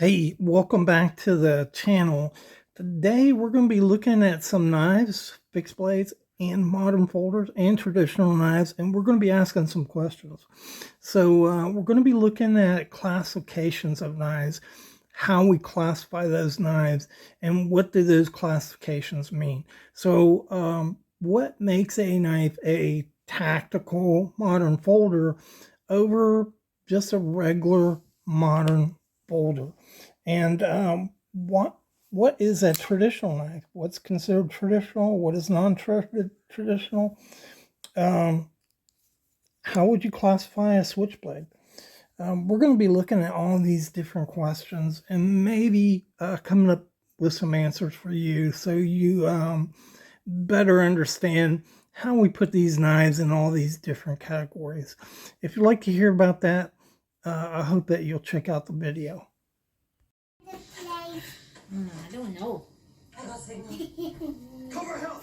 Hey, welcome back to the channel. Today we're going to be looking at some knives, fixed blades, and modern folders, and traditional knives, and we're going to be asking some questions. So we're going to be looking at classifications of knives, how we classify those knives, and what do those classifications mean. So what makes a knife a tactical modern folder over just a regular modern folder? And what is a traditional knife? What's considered traditional? What is non-traditional? Um, how would you classify a switchblade? We're going to be looking at all these different questions and maybe coming up with some answers for you so you better understand how we put these knives in all these different categories. If you'd like to hear about that, I hope that you'll check out the video. I don't know. Cover help!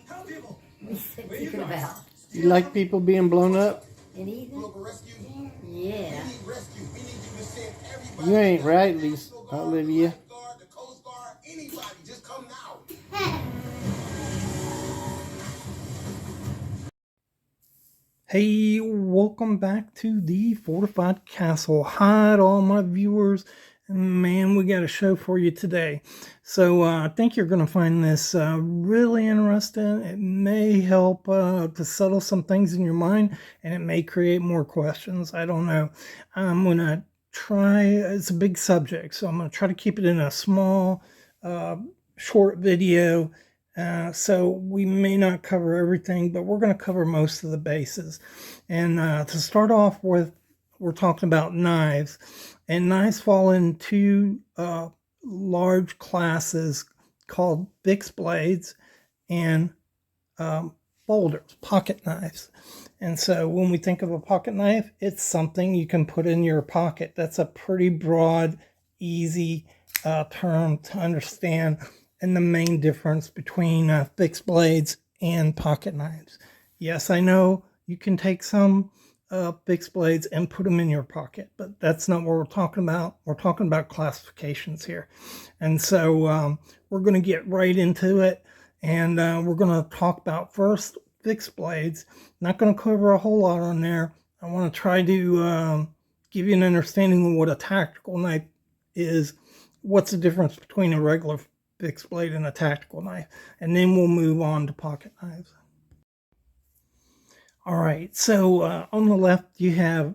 Help people! What's it thinking about? You like people being blown up? Anything? Yeah. You ain't right, Lisa, Olivia. Hey, welcome back to the Fortified Castle. Hi to all my viewers. Man, we got a show for you today. So I think you're going to find this really interesting. It may help to settle some things in your mind, and it may create more questions. I don't know. I'm going to try, it's a big subject, so I'm going to try to keep it in a small, short video. So we may not cover everything, but we're going to cover most of the bases. And to start off with, we're talking about knives. And knives fall into large classes called fixed blades and folders, pocket knives. And so when we think of a pocket knife, it's something you can put in your pocket. That's a pretty broad, easy term to understand, and the main difference between fixed blades and pocket knives. Yes, I know you can take some fixed blades and put them in your pocket, but that's not what we're talking about. We're talking about classifications here. And so we're going to get right into it, and we're going to talk about first fixed blades. Not going to cover a whole lot on there. I want to try to give you an understanding of what a tactical knife is, what's the difference between a regular fixed blade and a tactical knife, and then we'll move on to pocket knives. All right, so on the left you have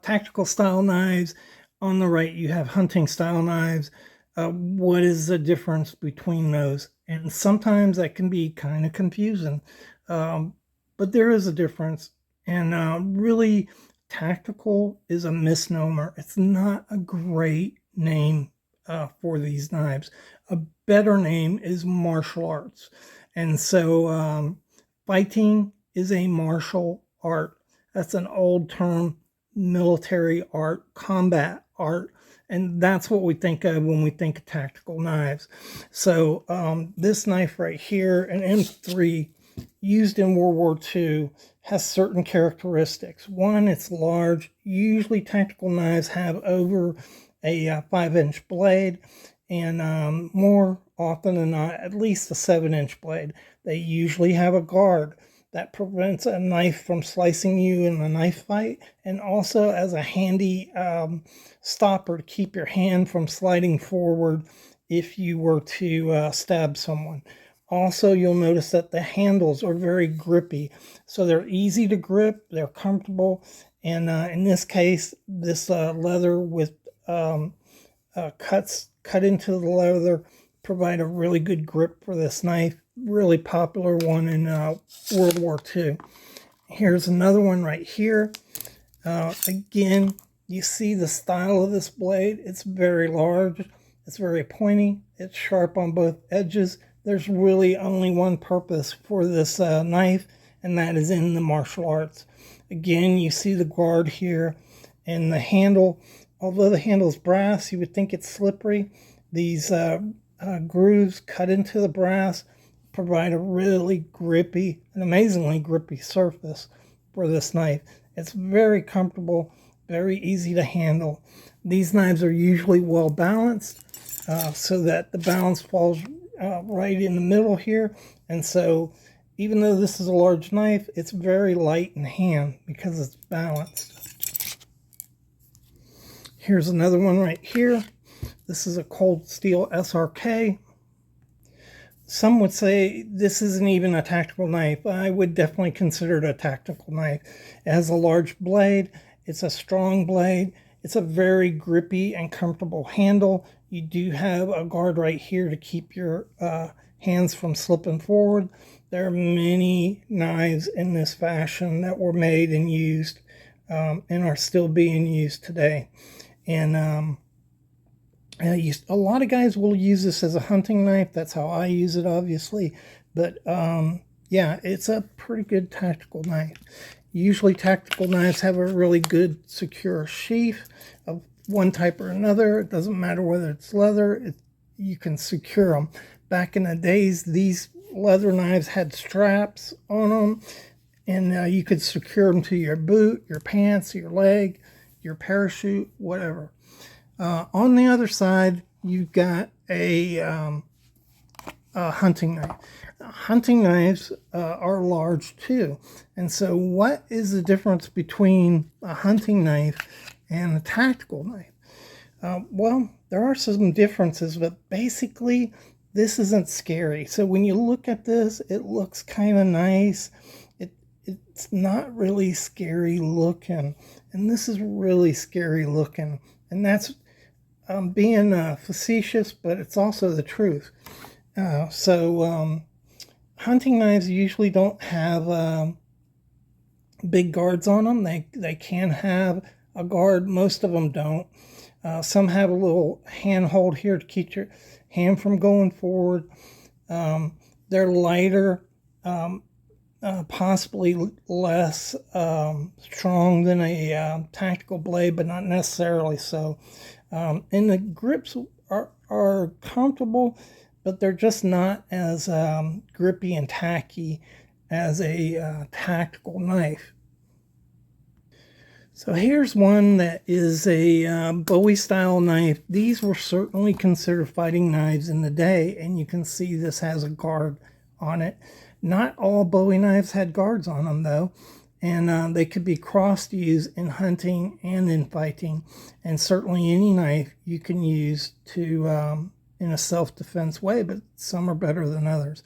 tactical style knives. On the right you have hunting style knives. What is the difference between those? And sometimes that can be kind of confusing, but there is a difference. And really, tactical is a misnomer. It's not a great name for these knives. A better name is martial arts. And so fighting is a martial art. That's an old term, military art, combat art. And that's what we think of when we think of tactical knives. So this knife right here, an M3, used in World War II, has certain characteristics. One, it's large. Usually tactical knives have over a 5-inch blade, and more often than not, at least a 7-inch blade. They usually have a guard that prevents a knife from slicing you in a knife fight, and also as a handy stopper to keep your hand from sliding forward if you were to stab someone. Also, you'll notice that the handles are very grippy, so they're easy to grip, they're comfortable, and in this case, this leather with cuts cut into the leather provide a really good grip for this knife. Really popular one in World War II. Here's another one right here. Again, you see the style of this blade. It's very large. It's very pointy. It's sharp on both edges. There's really only one purpose for this knife, and that is in the martial arts. Again, you see the guard here, and the handle. Although the handle is brass, you would think it's slippery. These grooves cut into the brass provide a really grippy, an amazingly grippy surface for this knife. It's very comfortable, very easy to handle. These knives are usually well balanced so that the balance falls right in the middle here. And so even though this is a large knife, it's very light in hand because it's balanced. Here's another one right here. This is a cold steel SRK. Some would say this isn't even a tactical knife. I would definitely consider it a tactical knife. It has a large blade. It's a strong blade. It's a very grippy and comfortable handle. You do have a guard right here to keep your hands from slipping forward. There are many knives in this fashion that were made and used and are still being used today. And a lot of guys will use this as a hunting knife. That's how I use it, obviously. But yeah, it's a pretty good tactical knife. Usually tactical knives have a really good secure sheath of one type or another. It doesn't matter whether it's leather. You can secure them. Back in the days, these leather knives had straps on them, and you could secure them to your boot, your pants, your leg, your parachute, whatever. On the other side, you've got a hunting knife. Hunting knives are large too. And so what is the difference between a hunting knife and a tactical knife? Well, there are some differences, but basically this isn't scary. So when you look at this, it looks kind of nice. It's not really scary looking. And this is really scary looking. And that's being facetious, but it's also the truth. Hunting knives usually don't have big guards on them. They can have a guard. Most of them don't. Some have a little handhold here to keep your hand from going forward. They're lighter, possibly less strong than a tactical blade, but not necessarily so. And the grips are comfortable, but they're just not as grippy and tacky as a tactical knife. So here's one that is a Bowie style knife. These were certainly considered fighting knives in the day, and you can see this has a guard on it. Not all Bowie knives had guards on them though, and they could be cross-used in hunting and in fighting, and certainly any knife you can use to in a self-defense way, but some are better than others.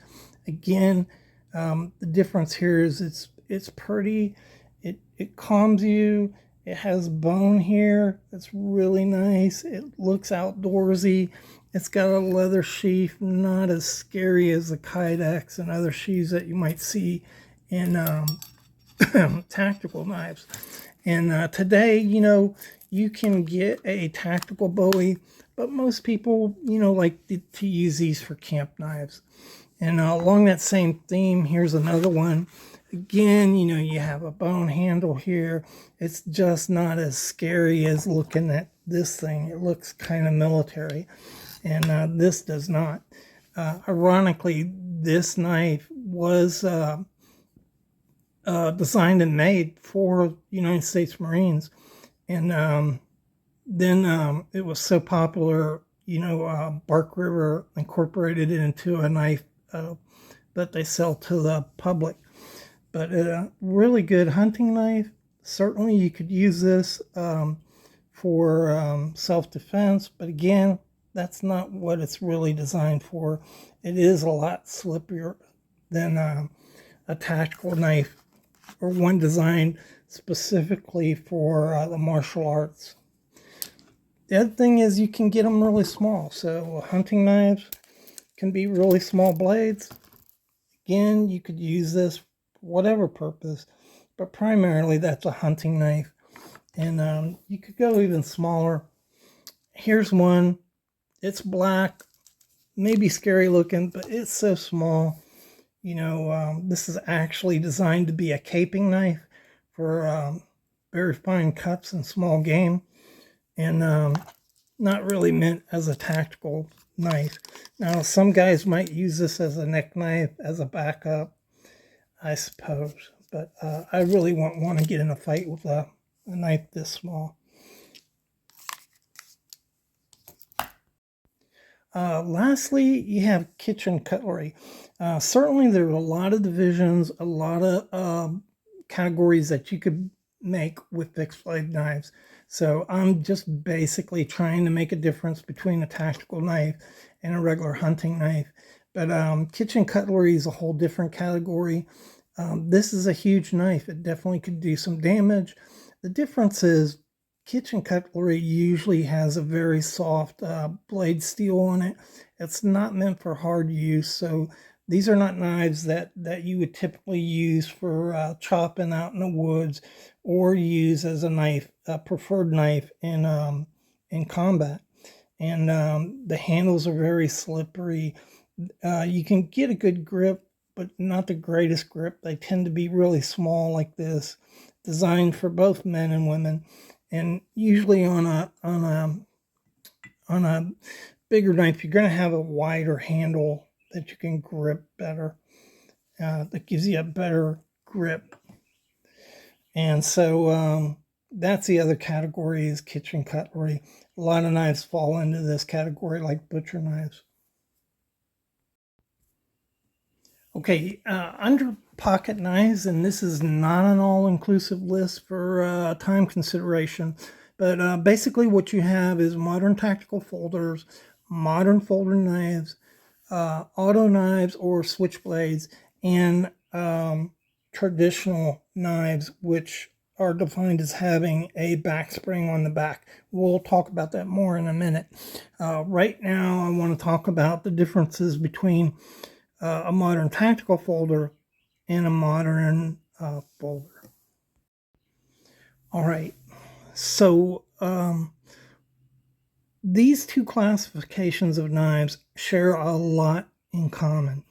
Again, the difference here is it's pretty. It calms you. It has bone here. It's really nice. It looks outdoorsy. It's got a leather sheath, not as scary as the Kydex and other sheaths that you might see in tactical knives. And today, you can get a tactical Bowie, but most people, like to use these for camp knives. And along that same theme, here's another one. Again, you have a bone handle here. It's just not as scary as looking at this thing. It looks kind of military, and this does not. Ironically, this knife was designed and made for United States Marines, and then it was so popular, Bark River incorporated it into a knife that they sell to the public. But a really good hunting knife. Certainly you could use this for self-defense, but again, that's not what it's really designed for. It is a lot slippier than a tactical knife, or one designed specifically for the martial arts. The other thing is you can get them really small. So hunting knives can be really small blades. Again, you could use this for whatever purpose, but primarily that's a hunting knife. And you could go even smaller. Here's one. It's black, maybe scary looking, but it's so small. This is actually designed to be a caping knife for very fine cuts and small game, and not really meant as a tactical knife. Now, some guys might use this as a neck knife, as a backup, I suppose, but I really won't want to get in a fight with a a knife this small. Lastly, you have kitchen cutlery. Certainly, there are a lot of divisions, a lot of categories that you could make with fixed blade knives. So I'm just basically trying to make a difference between a tactical knife and a regular hunting knife. But kitchen cutlery is a whole different category. This is a huge knife. It definitely could do some damage. The difference is kitchen cutlery usually has a very soft blade steel on it. It's not meant for hard use, so these are not knives that you would typically use for chopping out in the woods or use as a knife, a preferred knife in combat. And the handles are very slippery. You can get a good grip, but not the greatest grip. They tend to be really small like this, designed for both men and women. And usually on a bigger knife, you're going to have a wider handle that you can grip better. That gives you a better grip. And so that's the other category, is kitchen cutlery. A lot of knives fall into this category, like butcher knives. Okay, under pocket knives, and this is not an all-inclusive list for time consideration, but basically what you have is modern tactical folders, modern folder knives, auto knives or switchblades, and traditional knives, which are defined as having a back spring on the back. We'll talk about that more in a minute. Right now, I want to talk about the differences between a modern tactical folder and a modern folder. All right, so these two classifications of knives share a lot in common,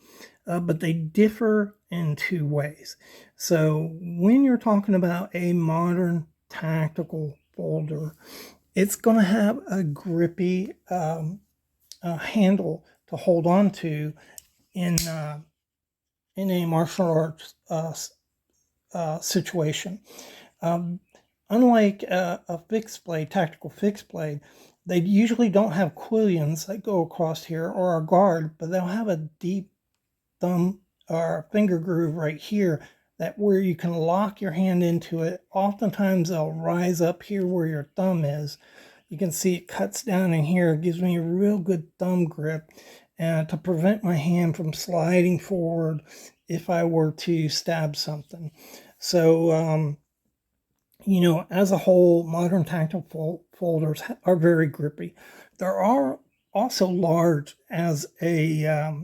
but they differ in two ways. So when you're talking about a modern tactical folder, it's going to have a grippy handle to hold on to in a martial arts situation. Unlike a fixed blade, tactical fixed blade, they usually don't have quillions that go across here or a guard, but they'll have a deep thumb or finger groove right here that where you can lock your hand into it. Oftentimes they'll rise up here where your thumb is. You can see it cuts down in here. It gives me a real good thumb grip and to prevent my hand from sliding forward if I were to stab something. So, you know, as a whole, modern tactical folders are very grippy. There are also large as a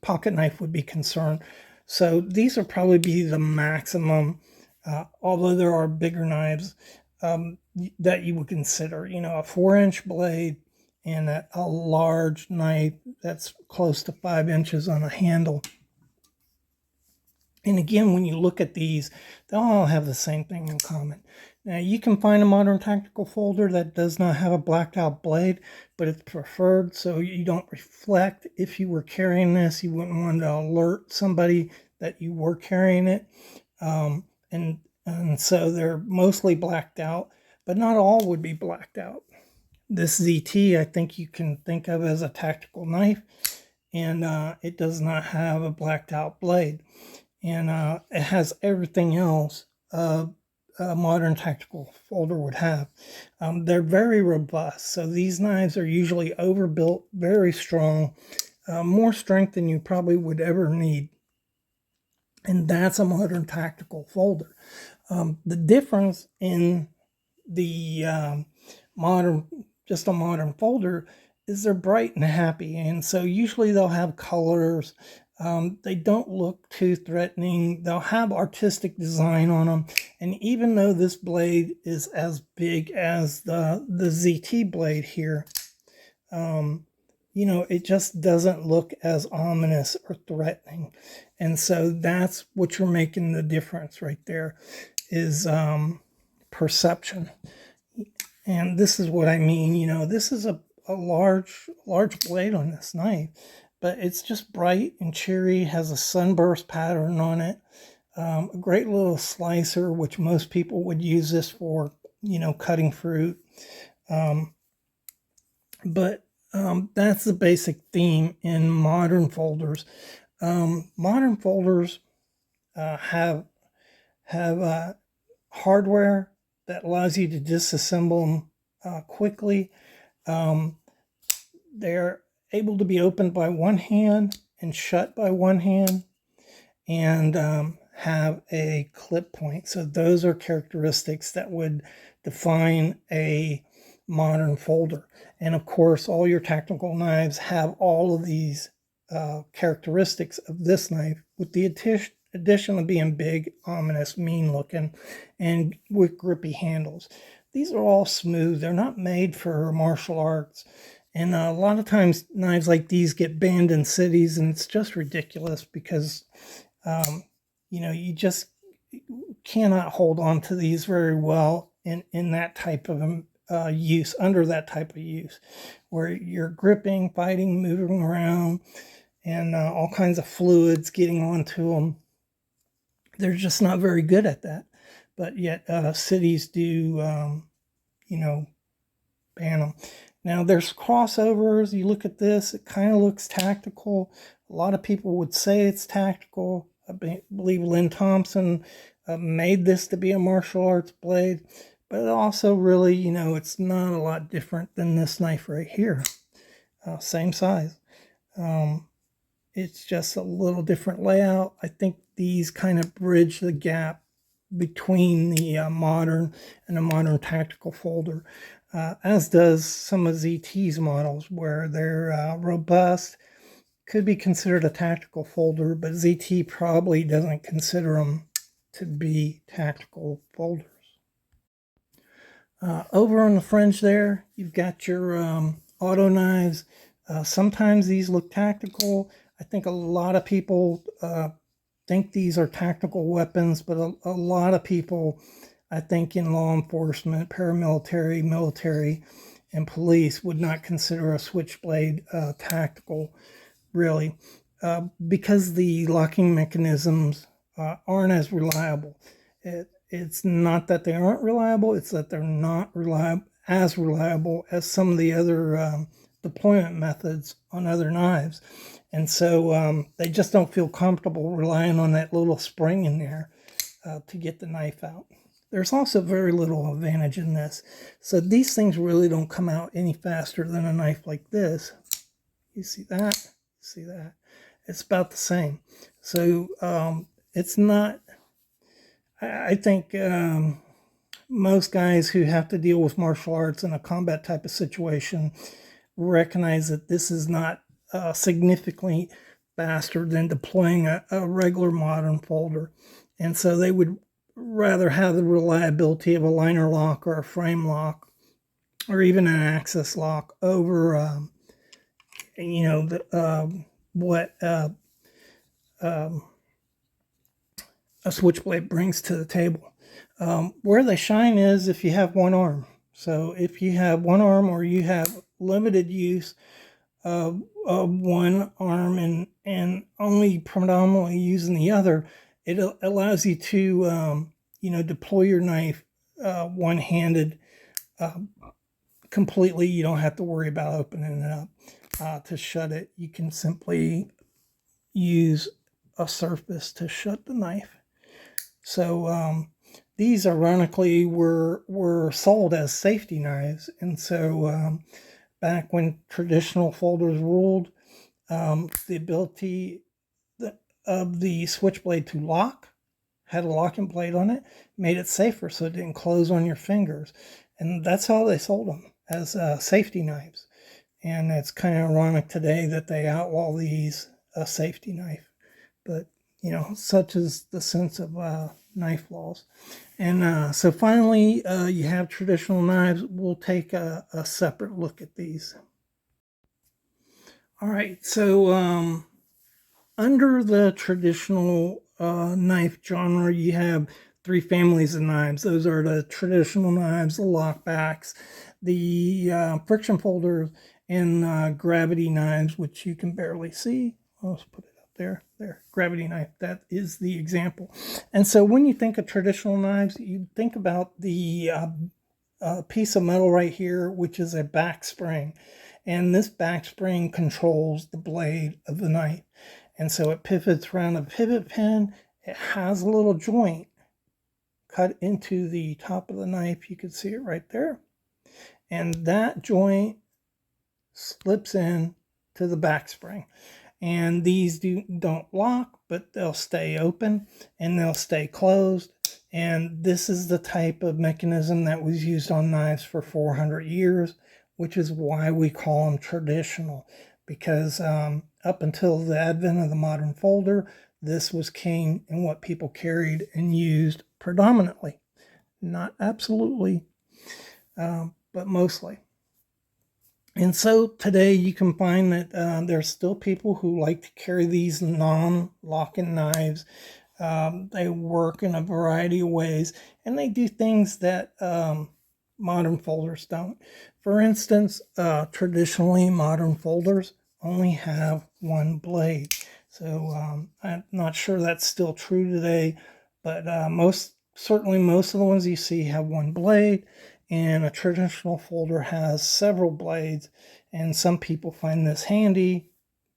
pocket knife would be concerned. So these will probably be the maximum, although there are bigger knives that you would consider. You know, a 4-inch blade and a large knife that's close to 5 inches on a handle. And again, when you look at these, they'll all have the same thing in common. Now, you can find a modern tactical folder that does not have a blacked out blade, but it's preferred so you don't reflect. If you were carrying this, you wouldn't want to alert somebody that you were carrying it. And so they're mostly blacked out, but not all would be blacked out. This ZT, I think you can think of as a tactical knife, and it does not have a blacked out blade. And it has everything else a modern tactical folder would have. They're very robust, so these knives are usually overbuilt, very strong, more strength than you probably would ever need. And that's a modern tactical folder. The difference in the just a modern folder is they're bright and happy, and so usually they'll have colors. They don't look too threatening. They'll have artistic design on them, and even though this blade is as big as the ZT blade here, you know, it just doesn't look as ominous or threatening. And so that's what you're making the difference right there, is perception. And this is what I mean. You know, this is a large blade on this knife, but it's just bright and cheery, has a sunburst pattern on it, a great little slicer, which most people would use this for cutting fruit. But that's the basic theme in modern folders. Modern folders have hardware that allows you to disassemble them quickly. They're able to be opened by one hand and shut by one hand, and have a clip point. So those are characteristics that would define a modern folder. And of course, all your tactical knives have all of these characteristics of this knife, with the addition of being big, ominous, mean looking, and with grippy handles. These are all smooth. They're not made for martial arts. And a lot of times knives like these get banned in cities, and it's just ridiculous because you just cannot hold on to these very well in that type of use, under that type of use, where you're gripping, fighting, moving around, and all kinds of fluids getting onto them. They're just not very good at that. But yet cities do, ban them. Now there's crossovers. You look at this, it kind of looks tactical. A lot of people would say it's tactical. I believe Lynn Thompson made this to be a martial arts blade, but it also really, it's not a lot different than this knife right here. Same size. It's just a little different layout. I think these kind of bridge the gap between the modern and the modern tactical folder, as does some of ZT's models, where they're robust, could be considered a tactical folder, but ZT probably doesn't consider them to be tactical folders. Over on the fringe there, you've got your auto knives. Sometimes these look tactical. I think a lot of people think these are tactical weapons, but a lot of people, I think, in law enforcement, paramilitary, military, and police would not consider a switchblade tactical, really, because the locking mechanisms aren't as reliable. It's not that they aren't reliable, it's that they're not as reliable as some of the other deployment methods on other knives. And so they just don't feel comfortable relying on that little spring in there to get the knife out. There's also very little advantage in this. So these things really don't come out any faster than a knife like this. You see that? See that? It's about the same. So it's not, I think most guys who have to deal with martial arts in a combat type of situation recognize that this is not significantly faster than deploying a regular modern folder. And so they would rather have the reliability of a liner lock or a frame lock or even an access lock over, what a switchblade brings to the table. Where they shine is if you have one arm. So if you have one arm or you have limited use of one arm and only predominantly using the other, it allows you to deploy your knife one-handed completely. You don't have to worry about opening it up to shut it. You can simply use a surface to shut the knife. So these ironically were sold as safety knives, and so back when traditional folders ruled, the ability of the switchblade to lock, had a locking plate on it, made it safer so it didn't close on your fingers. And that's how they sold them, as safety knives. And it's kind of ironic today that they outlaw these a safety knife. But, such is the sense of knife laws. And so finally, you have traditional knives. We'll take a separate look at these. All right, so under the traditional knife genre, you have three families of knives. Those are the traditional knives, the lockbacks, the friction folders, and gravity knives, which you can barely see. Let's put it up there. There, gravity knife. That is the example. And so when you think of traditional knives, you think about the a piece of metal right here, which is a back spring. And this back spring controls the blade of the knife. And so it pivots around a pivot pin. It has a little joint cut into the top of the knife. You can see it right there. And that joint slips in to the back spring. And these don't lock, but they'll stay open and they'll stay closed. And this is the type of mechanism that was used on knives for 400 years, which is why we call them traditional. Because up until the advent of the modern folder, this was king in what people carried and used predominantly. Not absolutely, but mostly. And so today you can find that there's still people who like to carry these non-locking knives. They work in a variety of ways, and they do things that modern folders don't. For instance, traditionally modern folders only have one blade. So I'm not sure that's still true today, but certainly most of the ones you see have one blade, and a traditional folder has several blades. And some people find this handy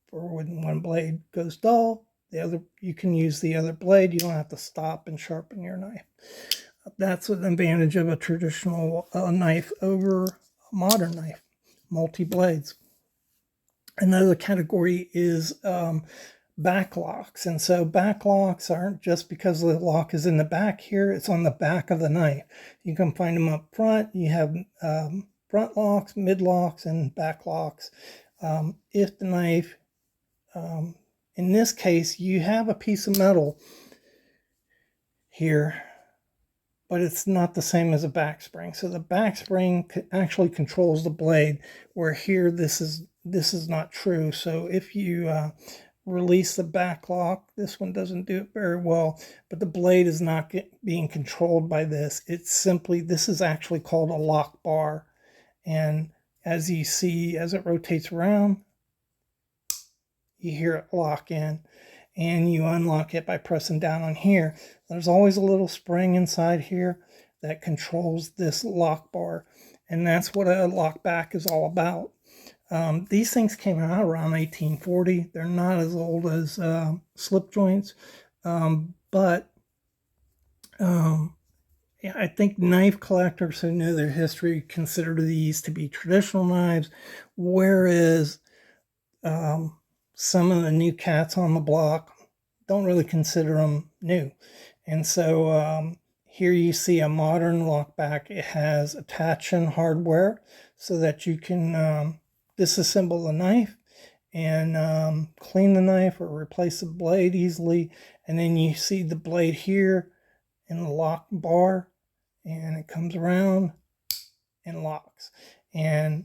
for when one blade goes dull. The other, you can use the other blade. You don't have to stop and sharpen your knife. That's an advantage of a traditional knife over a modern knife, multi-blades. Another category is backlocks. And so backlocks aren't just because the lock is in the back here, it's on the back of the knife. You can find them up front. You have front locks, mid locks, and back locks. If the knife, in this case, you have a piece of metal here, but it's not the same as a back spring. So the back spring actually controls the blade, where here this is not true. So if you release the back lock, this one doesn't do it very well, but the blade is not being controlled by this. It's simply, this is actually called a lock bar. And as you see, as it rotates around, you hear it lock in, and you unlock it by pressing down on here. There's always a little spring inside here that controls this lock bar, and that's what a lock back is all about. These things came out around 1840. They're not as old as slip joints, but yeah, I think knife collectors who know their history consider these to be traditional knives, whereas some of the new cats on the block don't really consider them new. And so here you see a modern lockback. It has attaching hardware so that you can disassemble the knife and clean the knife or replace the blade easily. And then you see the blade here in the lock bar, and it comes around and locks. And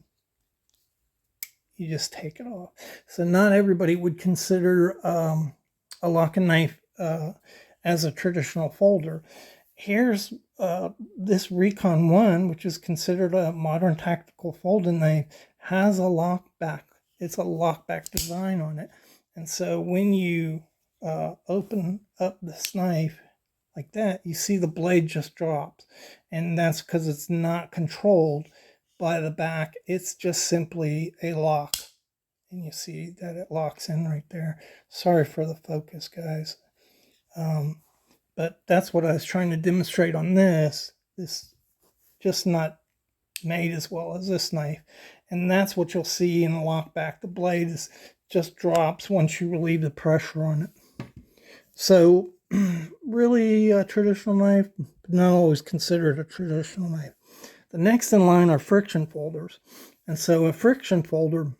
you just take it off. So not everybody would consider a lock and knife as a traditional folder. Here's this Recon 1, which is considered a modern tactical folding knife, has a lock back. It's a lockback design on it. And so when you open up this knife like that, you see the blade just drops. And that's because it's not controlled by the back. It's just simply a lock. And you see that it locks in right there. Sorry for the focus, guys. But that's what I was trying to demonstrate on this. This just not made as well as this knife. And that's what you'll see in the lockback. The blade just drops once you relieve the pressure on it. So really a traditional knife, but not always considered a traditional knife. The next in line are friction folders. And so a friction folder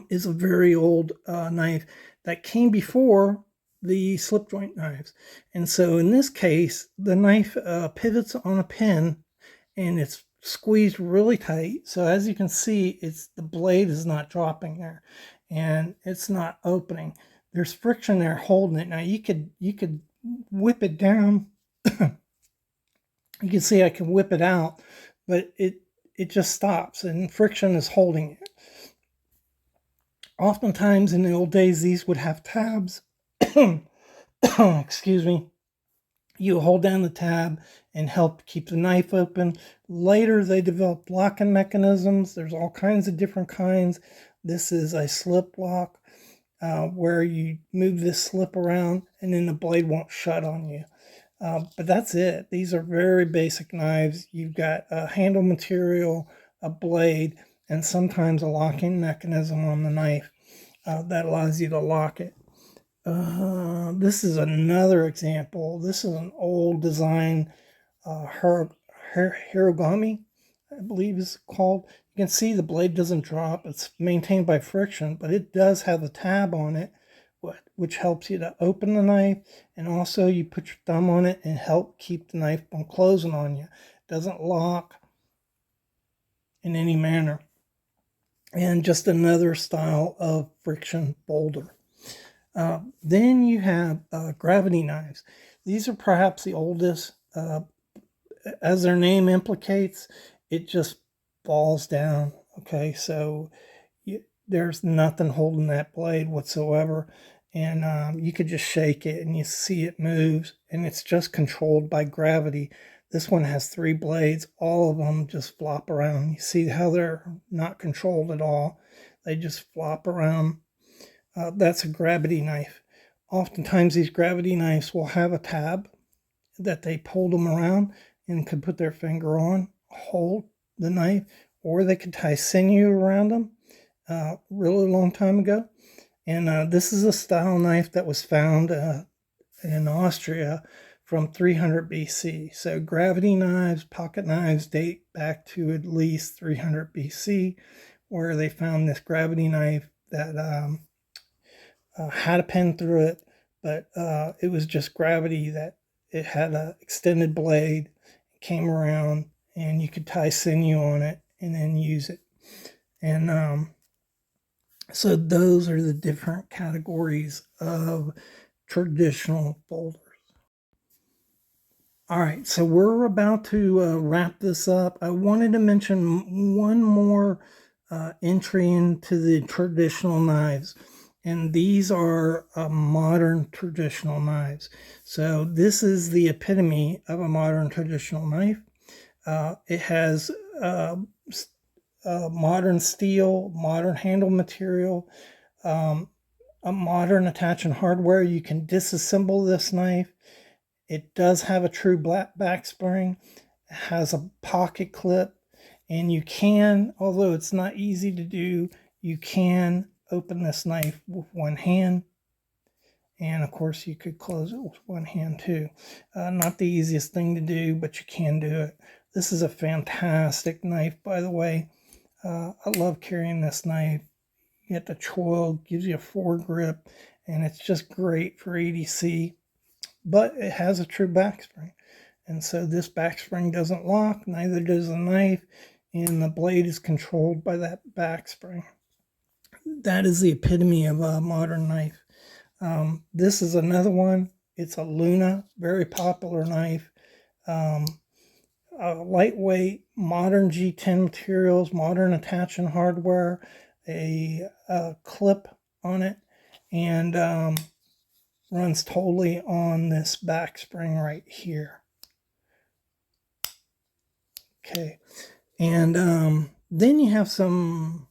is a very old knife that came before the slip joint knives. And so in this case, the knife pivots on a pin and it's squeezed really tight. So as you can see, the blade is not dropping there and it's not opening. There's friction there holding it. Now you could whip it down. You can see I can whip it out, but it just stops and friction is holding it. Oftentimes in the old days, these would have tabs. Excuse me. You hold down the tab and help keep the knife open. Later, they developed locking mechanisms. There's all kinds of different kinds. This is a slip lock where you move this slip around and then the blade won't shut on you. But that's it. These are very basic knives. You've got a handle material, a blade, and sometimes a locking mechanism on the knife that allows you to lock it. This is another example. This is an old design, hiragami, I believe is called. You can see the blade doesn't drop. It's maintained by friction, but it does have a tab on it, which helps you to open the knife, and also you put your thumb on it and help keep the knife from closing on you. It doesn't lock in any manner. And just another style of friction boulder. Then you have gravity knives. These are perhaps the oldest. As their name implicates, it just falls down. Okay, so there's nothing holding that blade whatsoever, and you could just shake it and you see it moves, and it's just controlled by gravity. This one has 3 blades. All of them just flop around. You see how they're not controlled at all. They just flop around. That's a gravity knife. Oftentimes these gravity knives will have a tab that they pull them around and could put their finger on, hold the knife, or they could tie sinew around them really long time ago. And this is a style knife that was found in Austria from 300 BC. So gravity knives, pocket knives date back to at least 300 BC, where they found this gravity knife that had a pin through it, but it was just gravity that it had an extended blade, came around, and you could tie sinew on it and then use it. And so those are the different categories of traditional boulders. All right, so we're about to wrap this up. I wanted to mention one more entry into the traditional knives, and these are modern traditional knives. So this is the epitome of a modern traditional knife. It has modern steel, modern handle material, a modern attaching hardware. You can disassemble this knife. It does have a true black back spring. It has a pocket clip, and you can, although it's not easy to do, you can open this knife with one hand. And of course, you could close it with one hand too. Not the easiest thing to do, but you can do it. This is a fantastic knife, by the way. I love carrying this knife. You get the choil, gives you a foregrip, and it's just great for EDC. But it has a true back spring. And so this back spring doesn't lock, neither does the knife, and the blade is controlled by that back spring. That is the epitome of a modern knife. This is another one. It's a Luna, very popular knife. Lightweight, modern G10 materials, modern attaching hardware, a clip on it, and runs totally on this back spring right here. Okay, and then you have some,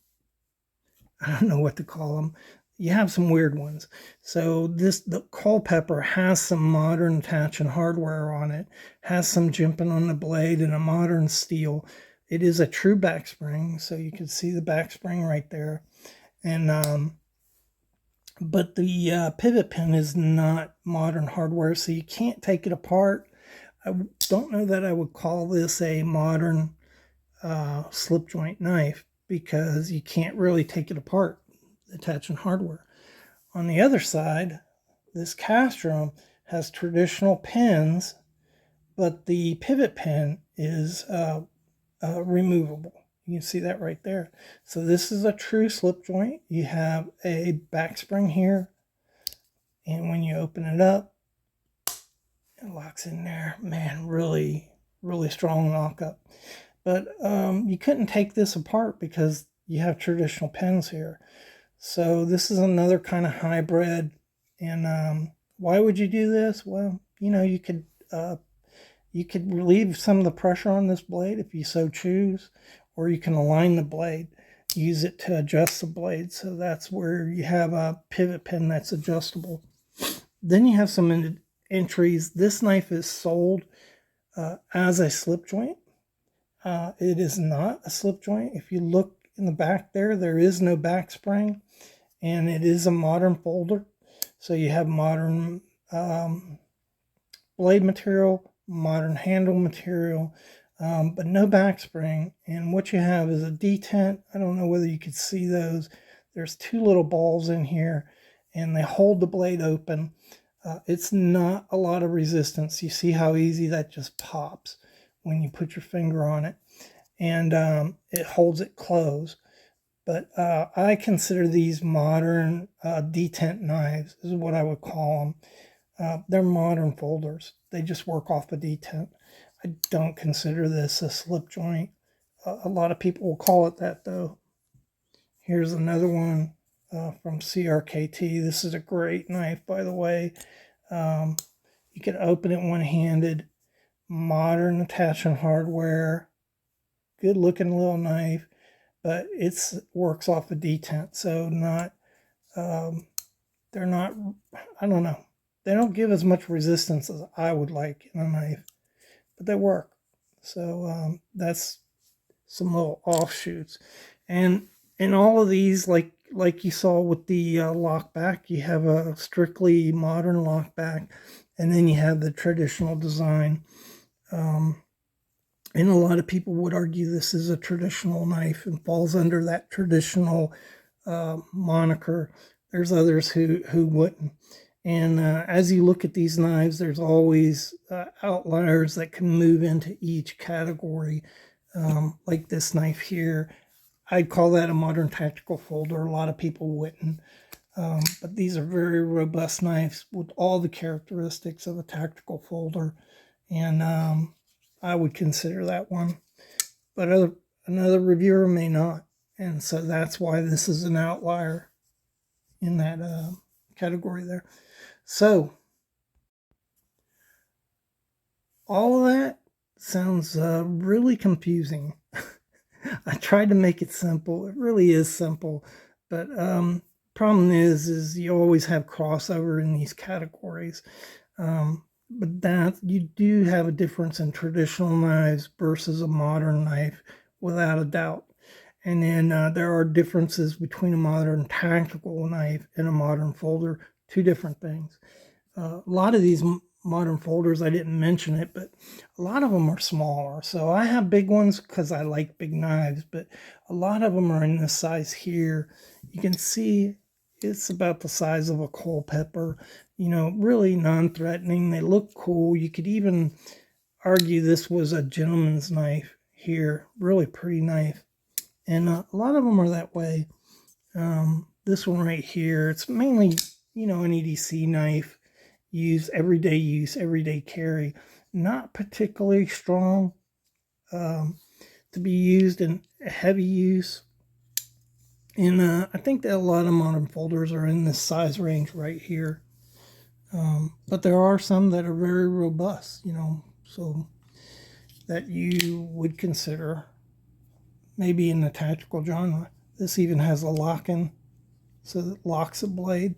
I don't know what to call them. You have some weird ones. So the Culpeper has some modern attaching hardware on it, has some jimping on the blade and a modern steel. It is a true back spring, so you can see the back spring right there. And but the pivot pin is not modern hardware, so you can't take it apart. I don't know that I would call this a modern slip joint knife because you can't really take it apart, attaching hardware. On the other side, this Castrum has traditional pins, but the pivot pin is removable. You can see that right there. So this is a true slip joint. You have a back spring here, and when you open it up, it locks in there. Man, really, really strong lockup. But you couldn't take this apart because you have traditional pins here. So this is another kind of hybrid. And why would you do this? Well, you know, you could You could relieve some of the pressure on this blade if you so choose, or you can align the blade, use it to adjust the blade. So that's where you have a pivot pin that's adjustable. Then you have some entries. This knife is sold as a slip joint. It is not a slip joint. If you look in the back there is no back spring, and it is a modern folder. So you have modern blade material, modern handle material, but no back spring. And what you have is a detent. I don't know whether you could see those. There's two little balls in here, and they hold the blade open. It's not a lot of resistance. You see how easy that just pops when you put your finger on it, and it holds it closed. But I consider these modern detent knives, is what I would call them. They're modern folders. They just work off a detent. I don't consider this a slip joint. A lot of people will call it that, though. Here's another one from CRKT. This is a great knife, by the way. You can open it one-handed. Modern attachment hardware. Good looking little knife, but it works off a detent, so not they're not, I don't know, they don't give as much resistance as I would like in a knife, but they work. So that's some little offshoots. And in all of these, like you saw with the lock back, you have a strictly modern lock back, and then you have the traditional design. And a lot of people would argue this is a traditional knife and falls under that traditional moniker. There's others who wouldn't. And as you look at these knives, there's always outliers that can move into each category. Like this knife here, I'd call that a modern tactical folder. A lot of people wouldn't. But these are very robust knives with all the characteristics of a tactical folder. And I would consider that one, but another reviewer may not, and so that's why this is an outlier in that category there. So all of that sounds really confusing. I tried to make it simple. It really is simple, but problem is you always have crossover in these categories. But that you do have a difference in traditional knives versus a modern knife, without a doubt. And then there are differences between a modern tactical knife and a modern folder, two different things. A lot of these modern folders, I didn't mention it, but a lot of them are smaller. So I have big ones because I like big knives, but a lot of them are in this size here. You can see it's about the size of a Culpeper, you know, really non-threatening. They look cool. You could even argue this was a gentleman's knife here. Really pretty knife. And a lot of them are that way. This one right here, it's mainly, you know, an EDC knife. Everyday use, everyday carry. Not particularly strong to be used in heavy use. And I think that a lot of modern folders are in this size range right here. But there are some that are very robust, you know, so that you would consider maybe in the tactical genre. This even has a lock-in, so it locks a blade.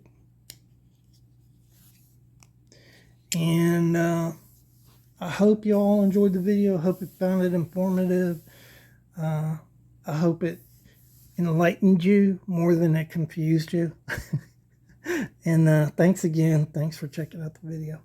And I hope you all enjoyed the video. I hope you found it informative. I hope it enlightened you more than it confused you. And thanks again. Thanks for checking out the video.